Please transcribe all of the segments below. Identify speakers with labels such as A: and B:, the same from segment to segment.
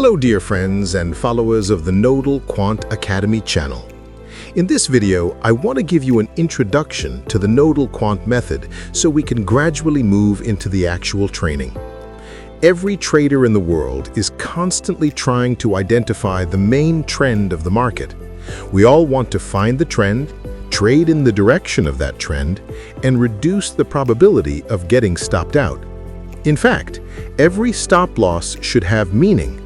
A: Hello dear friends and followers of the Nodal Quant Academy channel. In this video, I want to give you an introduction to the Nodal Quant Method so we can gradually move into the actual training. Every trader in the world is constantly trying to identify the main trend of the market. We all want to find the trend, trade in the direction of that trend, and reduce the probability of getting stopped out. In fact, every stop loss should have meaning.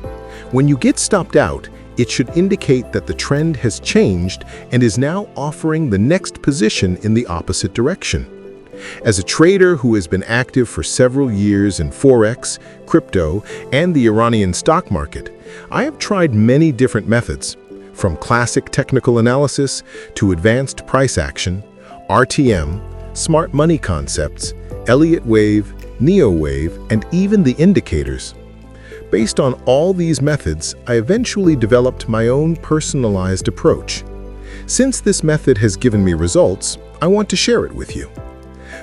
A: When you get stopped out, it should indicate that the trend has changed and is now offering the next position in the opposite direction. As a trader who has been active for several years in Forex, crypto, and the Iranian stock market, I have tried many different methods, from classic technical analysis to advanced price action, RTM, smart money concepts, Elliott wave, Neo wave, and even the indicators. Based on all these methods, I eventually developed my own personalized approach. Since this method has given me results, I want to share it with you.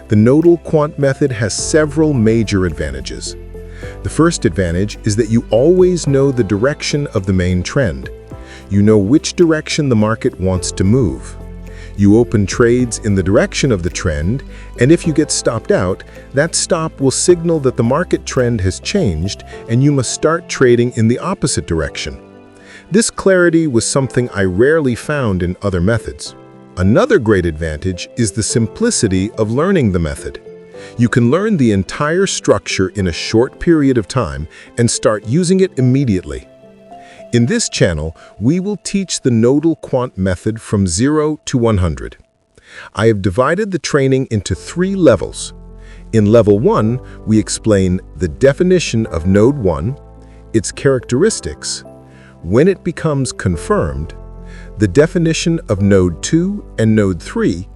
A: The Nodal Quant Method has several major advantages. The first advantage is that you always know the direction of the main trend. You know which direction the market wants to move. You open trades in the direction of the trend, and if you get stopped out, that stop will signal that the market trend has changed and you must start trading in the opposite direction. This clarity was something I rarely found in other methods. Another great advantage is the simplicity of learning the method. You can learn the entire structure in a short period of time and start using it immediately. In this channel, we will teach the Nodal Quant Method from 0 to 100. I have divided the training into 3 levels. In Level 1, we explain the definition of Node 1, its characteristics, when it becomes confirmed, the definition of Node 2 and Node 3,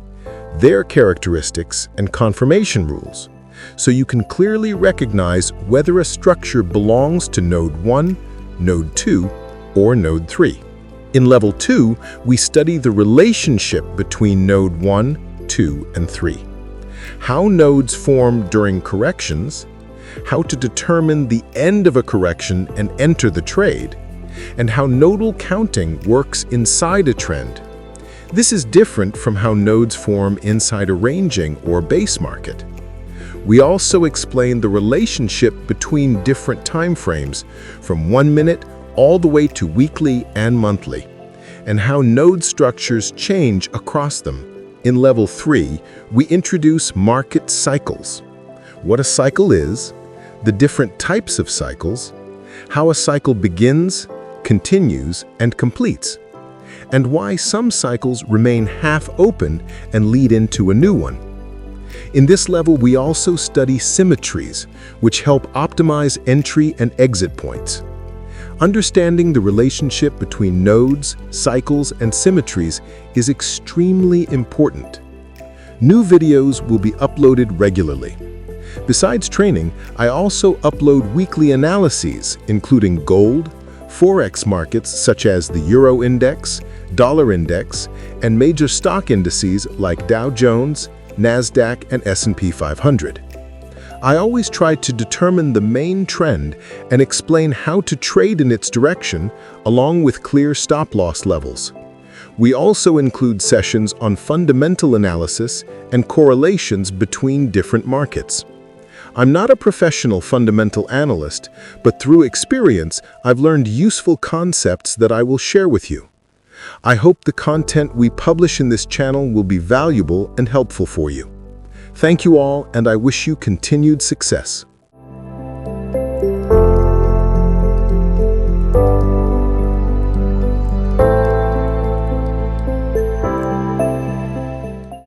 A: their characteristics and confirmation rules, so you can clearly recognize whether a structure belongs to Node 1, Node 2, or Node 3. In Level 2, we study the relationship between Node 1, 2, and 3. How nodes form during corrections, how to determine the end of a correction and enter the trade, and how nodal counting works inside a trend. This is different from how nodes form inside a ranging or base market. We also explain the relationship between different time frames, from 1 minute all the way to weekly and monthly, and how node structures change across them. In Level 3, we introduce market cycles, what a cycle is, the different types of cycles, how a cycle begins, continues, and completes, and why some cycles remain half open and lead into a new one. In this level, we also study symmetries, which help optimize entry and exit points. Understanding the relationship between nodes, cycles, and symmetries is extremely important. New videos will be uploaded regularly. Besides training, I also upload weekly analyses, including gold, Forex markets such as the Euro Index, Dollar Index, and major stock indices like Dow Jones, NASDAQ, and S&P 500. I always try to determine the main trend and explain how to trade in its direction, along with clear stop-loss levels. We also include sessions on fundamental analysis and correlations between different markets. I'm not a professional fundamental analyst, but through experience, I've learned useful concepts that I will share with you. I hope the content we publish in this channel will be valuable and helpful for you. Thank you all, and I wish you continued success.